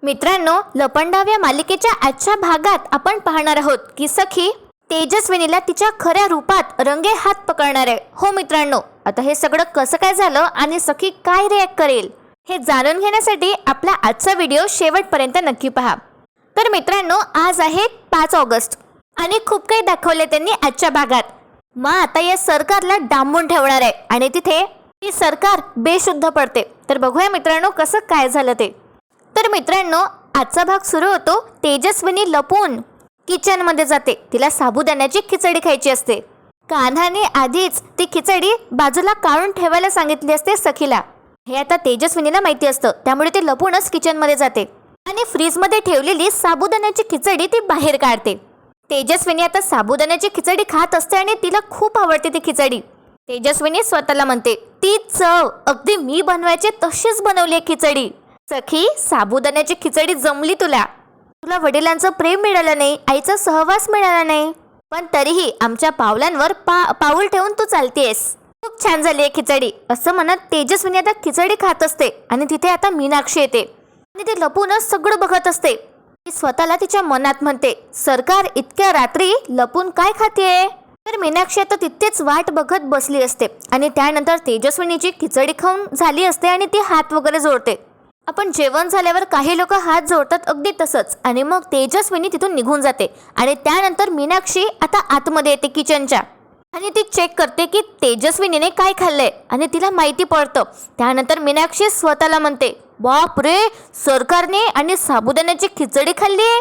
मित्रांनो, लपंडाव या मालिकेच्या आजच्या भागात आपण पाहणार आहोत की सखी तेजस्विनीला तिच्या खऱ्या रूपात रंगे हात पकडणार आहे. हो मित्रांनो, आता हे सगळं कसं काय झालं आणि सखी काय रिॲक्ट करेल हे जाणून घेण्यासाठी आपला आजचा व्हिडिओ शेवटपर्यंत नक्की पहा. तर मित्रांनो, आज आहे 5 ऑगस्ट आणि खूप काही दाखवले त्यांनी आजच्या भागात. मग आता या सरकारला डांबून ठेवणार आहे आणि तिथे ती सरकार बेशुद्ध पडते. तर बघूया मित्रांनो कसं काय झालं ते. तर मित्रांनो, आजचा भाग सुरू होतो. तेजस्विनी लपून किचन मध्ये जाते. तिला साबुदाण्याची खिचडी खायची असते. कान्हाने आधीच ती खिचडी बाजूला काढून ठेवायला सांगितली असते सखीला. हे आता तेजस्विनीला माहिती असतं, त्यामुळे ती लपूनच किचन मध्ये जाते आणि फ्रीज मध्ये ठेवलेली साबुदाण्याची खिचडी ती बाहेर काढते. तेजस्विनी आता साबुदाण्याची खिचडी खात असते आणि तिला खूप आवडते ती खिचडी. तेजस्विनी स्वतःला म्हणते, ती चव अगदी मी बनवायची तशीच बनवली आहे खिचडी. सखी, साबुदाण्याची खिचडी जमली तुला. तुला वडिलांचं प्रेम मिळालं नाही, आईचा सहवास मिळाला नाही, पण तरीही आमच्या पावलांवर पाऊल ठेवून तू चालतेस. खूप छान झाली आहे खिचडी. असं म्हणत तेजस्विनी आता खिचडी खात असते आणि तिथे आता मीनाक्षी येते आणि ती लपूनच सगळं बघत असते. ती स्वतःला तिच्या मनात म्हणते, सरकार इतक्या रात्री लपून काय खातेय. तर मीनाक्षी आता तिथेच वाट बघत बसली असते आणि त्यानंतर तेजस्विनीची खिचडी खाऊन झाली असते आणि ती हात वगैरे जोडते. आपण जेवण झाल्यावर काही लोक हात जोडतात, अगदी तसंच. आणि मग तेजस्विनी तिथून निघून जाते आणि त्यानंतर मीनाक्षी आता आतमध्ये येते किचनच्या आणि ती चेक करते की तेजस्विनीने काय खाल्लंय आणि तिला माहिती पडतं. त्यानंतर मीनाक्षी स्वतःला म्हणते, बाप रे, सरकारने आणि साबुदाण्याची खिचडी खाल्ली.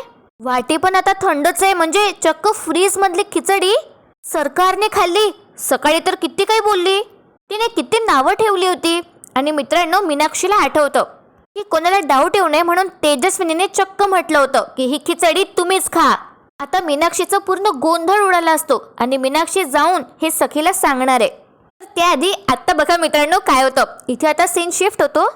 वाटी पण आता थंडच आहे, म्हणजे चक्क फ्रीज मधली खिचडी सरकारने खाल्ली. सकाळी तर किती काही बोलली, तिने किती नावं ठेवली होती. आणि मित्रांनो, मीनाक्षीला आठवतं की कोणाला डाऊट येऊ नये म्हणून तेजस्विनीने चक्क म्हटलं होतं की ही खिचडी तुम्हीच खा. आता मीनाक्षीचा पूर्ण गोंधळ उडाला असतो आणि मीनाक्षी जाऊन हे सखीला सांगणार आहे. त्याआधी आता बघा मित्रांनो काय होतं. इथे आता सीन शिफ्ट होतो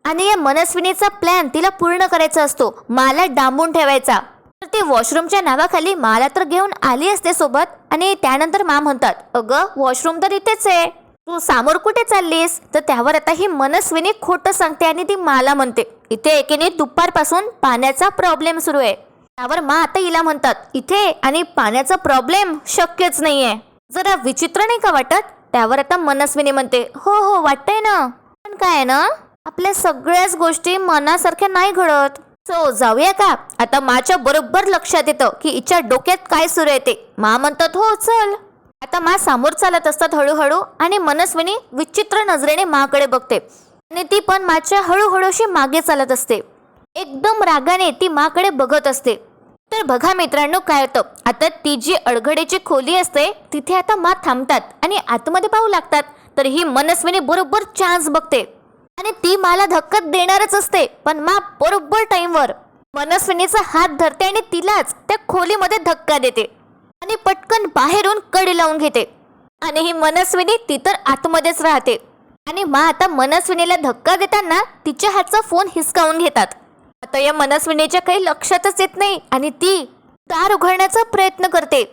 आणि या मनस्विनीचा प्लॅन तिला पूर्ण करायचा असतो, मला डांबून ठेवायचा. तर ती वॉशरूमच्या नावाखाली मला तर घेऊन आली असते सोबत. आणि त्यानंतर मा म्हणतात, अगं वॉशरूम तर इथेच आहे, तू समोर कुठे चाललीस. तर त्यावर आता ही मनस्विनी खोटं सांगते आणि ती मला म्हणते, इथे एकीने दुपारपासून पाण्याचा प्रॉब्लेम सुरू आहे. त्यावर मा आता हिला म्हणतात, इथे आणि पाण्याचा प्रॉब्लेम शक्यच नाहीये. जरा विचित्र नाही का वाटत. त्यावर आता मनस्विनी म्हणते, हो हो वाटतंय ना, पण काय ना, आपल्या सगळ्याच गोष्टी मनासारख्या नाही घडत. सो जाऊया का. आता माच्या बरोबर लक्षात येतं की हिच्या डोक्यात काय सुरू आहे ते. मा म्हणतात, हो चल. आता मा समोर चालत असतात हळूहळू आणि मनस्विनी विचित्र नजरेने माकडे बघते आणि ती पण माच्या हळूहळूशी मागे चालत असते. एकदम रागाने ती माकडे बघत असते. तर बघा मित्रांनो काय होतं. आता ती जी अडगडीची खोली असते तिथे आता मा थांबतात आणि आतमध्ये पाहू लागतात. तर ही मनस्विनी बरोबर चान्स बघते आणि ती मला धक्का देणारच असते, पण मा बरोबर टाइमवर मनस्विनीचा हात धरते आणि तिलाच त्या खोलीमध्ये धक्का देते आणि पटकन बाहेरून कडी लावून घेते. आणि ही मनस्विनी ती तर आतमध्येच राहते आणि मा आता मनस्विनीला धक्का देताना तिच्या हातचा फोन हिसकावून घेतात. आता या मनस्विनीच्या काही लक्षातच येत नाही आणि ती दार उघडण्याचा प्रयत्न करते.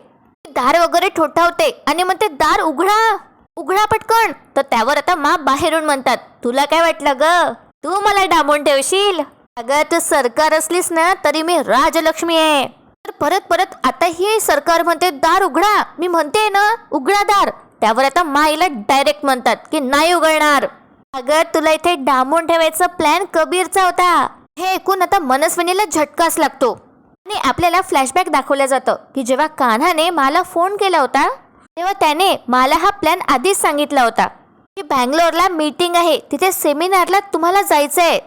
दार वगैरे ठोठावते आणि म्हणते, दार उघडा उघडा पटकन. तर त्यावर आता मा बाहेरून म्हणतात, तुला काय वाटलं ग, तू मला डांबून ठेवशील. अगं तू सरकार असलीस ना तरी मी राजलक्ष्मी आहे. तर परत परत आता ही सरकार म्हणते, दार उघडा. मी म्हणते ना उघडा दार. त्यावर आता माईला डायरेक्ट म्हणतात की नाही उघडणार. अगं तुला इथे डांबून ठेवायचा प्लॅन कबीरचा होता. हे ऐकून आता मनस्विनीला झटकाच लागतो आणि आपल्याला फ्लॅशबॅक दाखवलं जातं की जेव्हा कान्हाने मला फोन केला होता तेव्हा त्याने मला हा प्लॅन आधीच सांगितला होता की बँगलोरला मीटिंग आहे, तिथे सेमिनारला तुम्हाला जायचंय.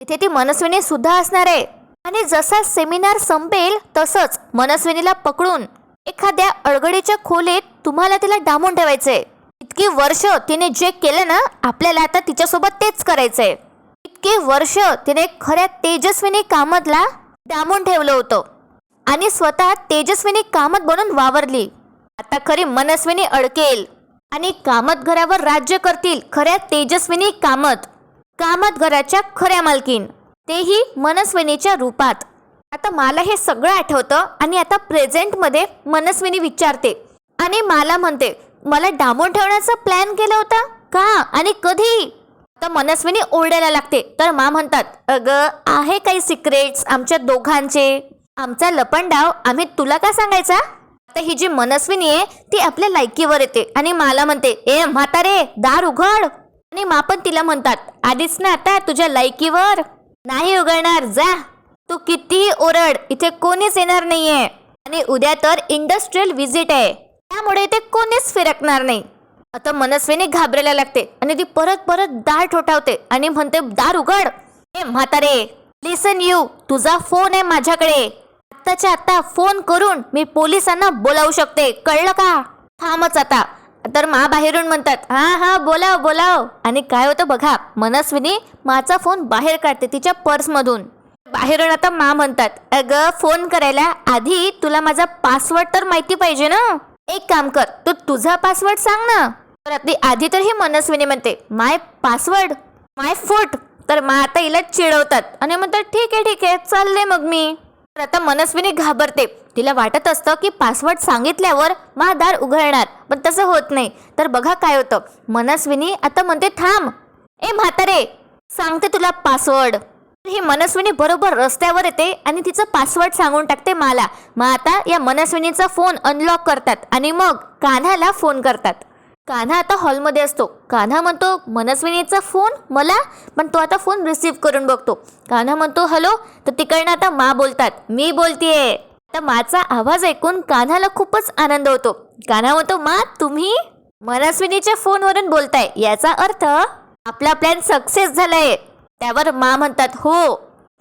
तिथे ती मनस्विनी सुद्धा असणार आहे आणि जसा सेमिनार संपेल तसंच मनस्विनीला पकडून एखाद्या अडगडीच्या खोलीत तुम्हाला तिला डांबून ठेवायचंय. इतकी वर्ष तिने जे केलं ना, आपल्याला आता तिच्यासोबत तेच करायचंय. इतके वर्ष तिने खऱ्या तेजस्विनी कामतला डांबून ठेवलं होतं आणि स्वतः तेजस्विनी कामत बनून वावरली. आता खरी मनस्विनी अडकेल आणि कामत घरावर राज्य करतील खऱ्या तेजस्विनी कामत, कामत घराच्या खऱ्या मालकीन, तेही मनस्विनीच्या रूपात. आता मला हे सगळं आठवतं आणि आता प्रेझेंटमध्ये मनस्विनी विचारते आणि मला म्हणते, मला डांबून ठेवण्याचा प्लॅन केला होता का आणि कधी. तर मनस्विनी ओरडायला लागते. तर मा म्हणतात, अगं आहे काही सिक्रेट्स आमच्या दोघांचे, आमचा लपंडाव आम्ही तुला का सांगायचा. आता ही जी मनस्विनी आहे ती आपल्या लायकीवर येते आणि मला म्हणते, ए म्हातारे दार उघड. आणि मा पण तिला म्हणतात, आधीच ना आता तुझ्या लायकीवर नाही उघडणार, जा. तू कितीही ओरड, इथे कोणीच येणार नाहीये. आणि उद्या तर इंडस्ट्रियल व्हिजिट आहे, त्यामुळे इथे कोणीच फिरकणार नाही. आता मनस्विनी घाबरायला लागते आणि ती परत परत दार ठोठावते आणि म्हणते, दार उघड. ए म्हातारे लिसन यू, तुझा फोन आहे माझ्याकडे, आत्ताच्या आत्ता फोन करून मी पोलिसांना बोलावू शकते, कळलं का. थांबच आता. तर मा बाहेरून म्हणतात, हा हा बोलाव बोलाव. आणि काय होतं बघा, मनस्विनी माचा फोन बाहेर काढते तिच्या पर्समधून. बाहेरून आता मा म्हणतात, अगं फोन करायला आधी तुला माझा पासवर्ड तर माहिती पाहिजे ना. एक काम कर, तू तुझा पासवर्ड सांग ना. तर आपली आधी तर ही मनस्विनी म्हणते, माय पासवर्ड, माय फूट. तर मा आता हिला चिडवतात आणि म्हणतात, ठीक आहे चालले मग मी. तर आता मनस्विनी घाबरते. तिला वाटत असतं की पासवर्ड सांगितल्यावर मा दार उघडणार, पण तसं होत नाही. तर बघा काय होतं, मनस्विनी आता म्हणते, थांब ए म्हातारे सांगते तुला पासवर्ड. ही मनस्विनी बरोबर रस्त्यावर येते आणि तिचं पासवर्ड सांगून टाकते मला. मग आता या मनस्विनीचा फोन अनलॉक करतात आणि मग कान्हाला फोन करतात. कान्हा आता हॉलमध्ये असतो. कान्हा म्हणतो, मनस्विनीचा फोन मला, पण तो आता फोन रिसीव्ह करून बघतो. कान्हा म्हणतो, हॅलो. तर तिकडनं आता मा बोलतात, मी बोलतीये. तर माचा आवाज ऐकून कान्हाला खूपच आनंद होतो. कान्हा म्हणतो, मा तुम्ही मनस्विनीच्या फोनवरून बोलताय, याचा अर्थ आपला प्लॅन सक्सेस झालाय. त्यावर मा म्हणतात, हो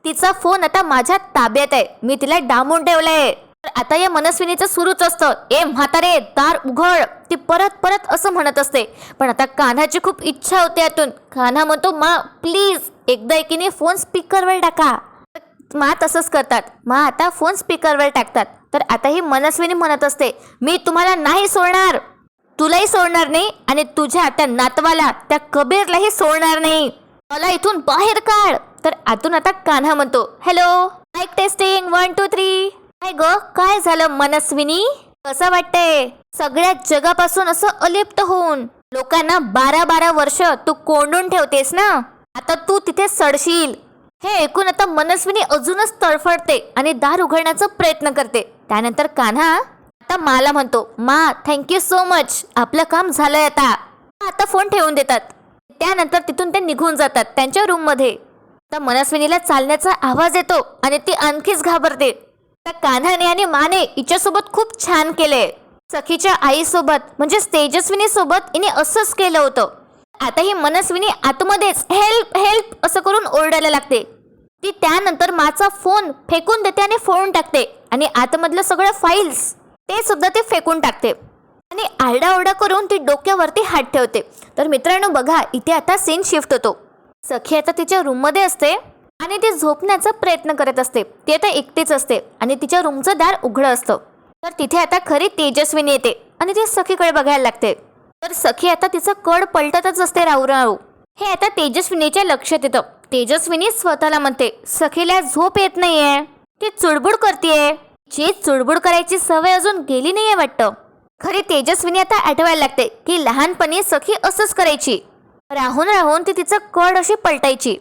तिचा फोन आता माझ्या ताब्यात आहे, मी तिला डांबून ठेवलंय. आता या मनस्विनीचं सुरूच असतं, ए म्हातारे दार उघड. ती परत परत असं म्हणत असते. पण आता कान्हाची खूप इच्छा होते आतून. कान्हा म्हणतो, मा प्लीज एकदा एकीने फोन स्पीकरवर टाका. मा तसंच करतात. मा आता फोन स्पीकरवर टाकतात. तर आता ही मनस्विनी म्हणत असते, मी तुम्हाला नाही सोडणार, तुलाही सोडणार नाही आणि तुझ्या त्या नातवाला त्या कबीरलाही सोडणार नाही, मला इथून बाहेर काढ. तर आतून आता कान्हा म्हणतो, हॅलो माईक टेस्टिंग 1 2 3. काय ग काय झालं मनस्विनी, कसं वाटतंय सगळ्या जगापासून असं अलिप्त होऊन. लोकांना 12-12 वर्ष तू कोंडून ठेवतेस ना, आता तू तिथे सडशील. हे ऐकून आता मनस्विनी अजूनच तडफडते आणि दार उघडण्याचा प्रयत्न करते. त्यानंतर कान्हा आता माला म्हणतो, मा थँक्यू सो मच, आपलं काम झालंय. आता फोन ठेवून देतात. त्यानंतर तिथून ते निघून जातात त्यांच्या रूममध्ये. तर मनस्विनीला चालण्याचा आवाज येतो आणि ती आणखीच घाबरते. त्या कान्हाने आणि माने हिच्यासोबत खूप छान केले. सखीच्या आईसोबत म्हणजे तेजस्विनी सोबत हिने असंच केलं होतं. आता ही मनस्विनी आतमध्येच हेल्प हेल्प असं करून ओरडायला लागते. ती त्यानंतर माचा फोन फेकून देते आणि फोडून टाकते आणि आतमधलं सगळं फाईल्स ते सुद्धा ते फेकून टाकते आणि आरडाओरडा करून ती डोक्यावरती हात ठेवते. तर मित्रांनो बघा, इथे आता सीन शिफ्ट होतो. सखी आता तिच्या रूममध्ये असते आणि ती झोपण्याचा प्रयत्न करत असते. ती आता एकटीच असते आणि तिच्या रूमचं दार उघडं असतं. तर तिथे आता खरी तेजस्विनी येते आणि ती सखीकडे बघायला लागते. तर सखी आता तिचं कड पलटतच असते राहू राहू. हे आता तेजस्विनीच्या लक्षात येतं. तेजस्विनी स्वतःला म्हणते, सखीला झोप येत नाहीये, ती चुडबुड करतेय. जी चुडबुड करायची सवय अजून गेली नाहीये वाटतं. खरी तेजस्विनी आता आठवायला लागते की लहानपणी सखी असंच करायची, राहून राहून ती तिचं कड अशी पलटायची.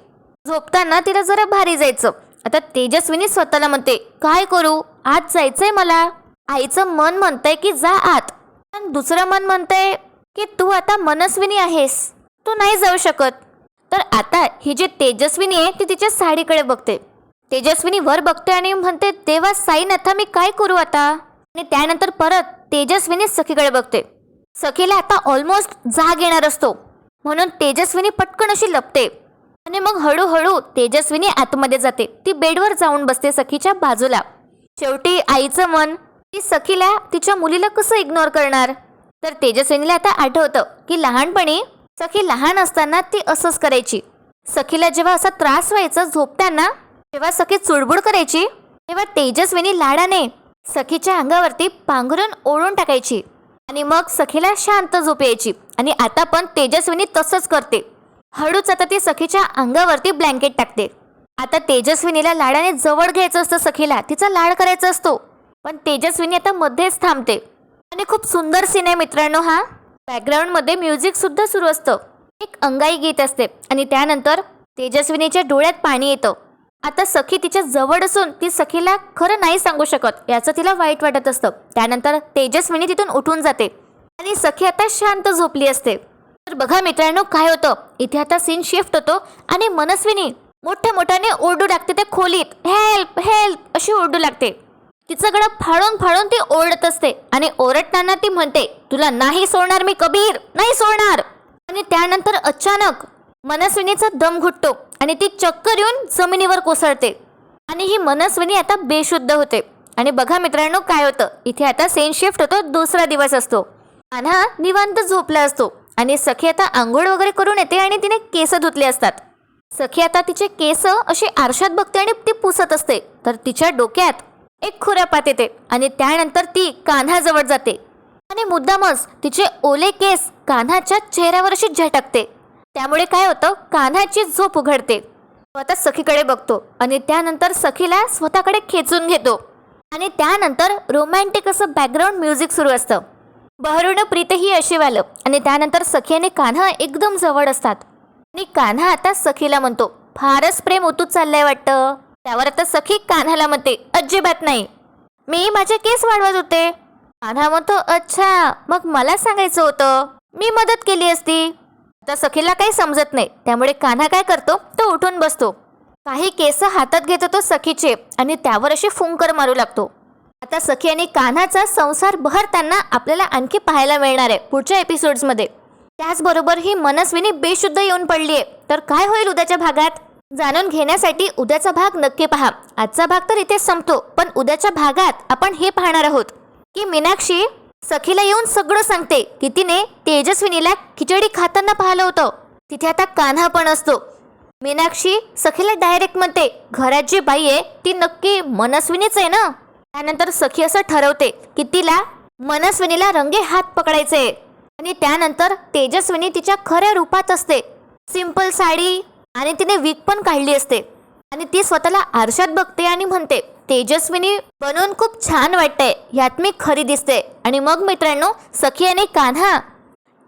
झोपताना तिला जरा भारी जायचं. आता तेजस्विनी स्वतःला म्हणते, काय करू, आत जायचंय मला. आईचं मन म्हणतंय की जा आत, आणि दुसरं मन म्हणतंय की तू आता मनस्विनी आहेस, तू नाही जाऊ शकत. तर आता ही जी तेजस्विनी आहे ती तिच्या साडीकडे बघते. तेजस्विनी वर बघते आणि म्हणते, देवा साईनाथा मी काय करू आता. आणि त्यानंतर परत तेजस्विनी सखीकडे बघते. सखीला आता ऑलमोस्ट जाग येणार असतो म्हणून तेजस्विनी पटकन अशी लपते आणि मग हळूहळू तेजस्विनी आतमध्ये जाते. ती बेडवर जाऊन बसते सखीच्या बाजूला. शेवटी आईचं मन ती सखीला तिच्या मुलीला कसं इग्नोर करणार. तर तेजस्विनीला आता आठवतं की लहानपणी सखी लहान असताना ती असंच करायची. सखीला जेव्हा असा त्रास व्हायचा झोपताना, जेव्हा सखी चुडबुड करायची तेव्हा तेजस्विनी लाडाने सखीच्या अंगावरती पांघरून ओढून टाकायची आणि मग सखीला शांत झोप यायची. आणि आता पण तेजस्विनी तसंच करते. हळूच आता ती सखीच्या अंगावरती ब्लँकेट टाकते. आता तेजस्विनीला लाडाने जवळ घ्यायचं असतं सखीला, तिचा लाड करायचा असतो. पण तेजस्विनी आता मध्येच थांबते. आणि खूप सुंदर सीन आहे मित्रांनो हा. बॅकग्राऊंडमध्ये म्युझिक सुद्धा सुरू असतं. एक अंगाई गीत असते आणि त्यानंतर तेजस्विनीच्या डोळ्यात पाणी येतं. आता सखी तिच्या जवळ असून ती सखीला खरं नाही सांगू शकत याचं तिला वाईट वाटत असतं. त्यानंतर तेजस्विनी तिथून उठून जाते आणि सखी आता शांत झोपली असते. तर बघा मित्रांनो काय होतं, इथे आता सीन शिफ्ट होतो आणि मनस्विनी मोठ्या मोठ्याने ओरडू लागते त्या खोलीत. हेल्प हेल्प अशी ओरडू लागते. तिचं गळा फाडून फाडून ती ओरडत असते आणि ओरडताना ती म्हणते, तुला नाही सोडणार मी कबीर, नाही सोडणार. आणि त्यानंतर अचानक मनस्विनीचा दम घुटतो आणि ती चक्कर येऊन जमिनीवर कोसळते आणि ही मनस्विनी आता बेशुद्ध होते. आणि बघा मित्रांनो काय होतं, इथे आता सीन शिफ्ट होतो. दुसरा दिवस असतो. कान्हा निवांत झोपला असतो आणि सखी आता आंघोळ वगैरे करून येते आणि तिने केस धुतले असतात. सखी आता तिचे केस अशी आरशात बघते आणि ती पुसत असते. तर तिच्या डोक्यात एक खुरापात येते आणि त्यानंतर ती कान्हाजवळ जाते आणि मुद्दामच तिचे ओले केस कान्हाच्या चेहऱ्यावर अशी झटकते. त्यामुळे काय होतं, कान्हाची झोप उघडते. तो आता सखीकडे बघतो आणि त्यानंतर सखीला स्वतःकडे खेचून घेतो आणि त्यानंतर रोमॅन्टिक असं बॅकग्राऊंड म्युझिक सुरू असतं. बहरून प्रीतही अशी वालं आणि त्यानंतर सखी आणि कान्हा एकदम जवळ असतात आणि कान्हा आता सखीला म्हणतो, फारच प्रेम ओतूच चाललंय वाटतं. त्यावर आता सखी कान्हाला म्हणते, अजिबात नाही, मी माझे केस वाढवत होते. कान्हा म्हणतो, अच्छा मग मला सांगायचं होतं, मी मदत केली असती. आता सखीला काही समजत नाही. त्यामुळे कान्हा काय करतो, तो उठून बसतो. काही केस हातात घेतो तो सखीचे आणि त्यावर अशी फुंकर मारू लागतो. आता सखी आणि कान्हाचा संसार बहरताना आपल्याला आणखी पाहायला मिळणार आहे पुढच्या एपिसोड्समध्ये. त्याचबरोबर ही मनस्विनी बेशुद्ध येऊन पडली आहे. तर काय होईल उद्याच्या भागात जाणून घेण्यासाठी उद्याचा भाग नक्की पहा. आजचा भाग तर इथे संपतो, पण उद्याच्या भागात आपण हे पाहणार आहोत की मीनाक्षी सखीला येऊन सगळं सांगते की तिने तेजस्विनीला खिचडी खाताना पाहिलं होतं. तिथे आता कान्हा पण असतो. मीनाक्षी सखीला डायरेक्ट म्हणते, घरात जी बाई आहे ती नक्की मनस्विनीच आहे ना. त्यानंतर सखी असं ठरवते की तिला मनस्विनीला रंगे हात पकडायचे आणि त्यानंतर तेजस्विनी तिच्या खऱ्या रूपात असते. सिंपल साडी आणि तिने वीक पण काढली असते आणि ती स्वतःला आरशात बघते आणि म्हणते, तेजस्विनी बनवून खूप छान वाटतंय, यात मी खरी दिसते. आणि मग मित्रांनो सखी आणि कान्हा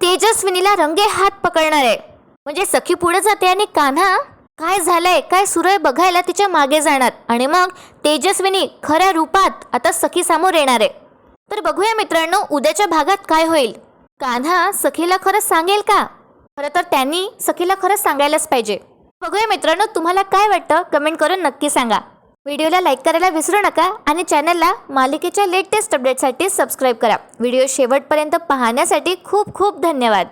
तेजस्विनीला रंगे हात पकडणार आहे. म्हणजे सखी पुढे जाते आणि कान्हा काय झालंय काय सुरू आहे बघायला तिच्या मागे जाणार आणि मग तेजस्विनी खऱ्या रूपात आता सखी समोर येणार आहे. तर बघूया मित्रांनो उद्याच्या भागात काय होईल. कान्हा सखीला खरं सांगेल का? खरं तर त्यांनी सखीला खरं सांगायलाच पाहिजे. बघूया मित्रांनो तुम्हाला काय वाटतं कमेंट करून नक्की सांगा. व्हिडिओला लाईक करायला विसरू नका आणि चॅनलला मालिकेच्या लेटेस्ट अपडेटसाठी सबस्क्राईब करा. व्हिडिओ शेवटपर्यंत पाहण्यासाठी खूप खूप धन्यवाद.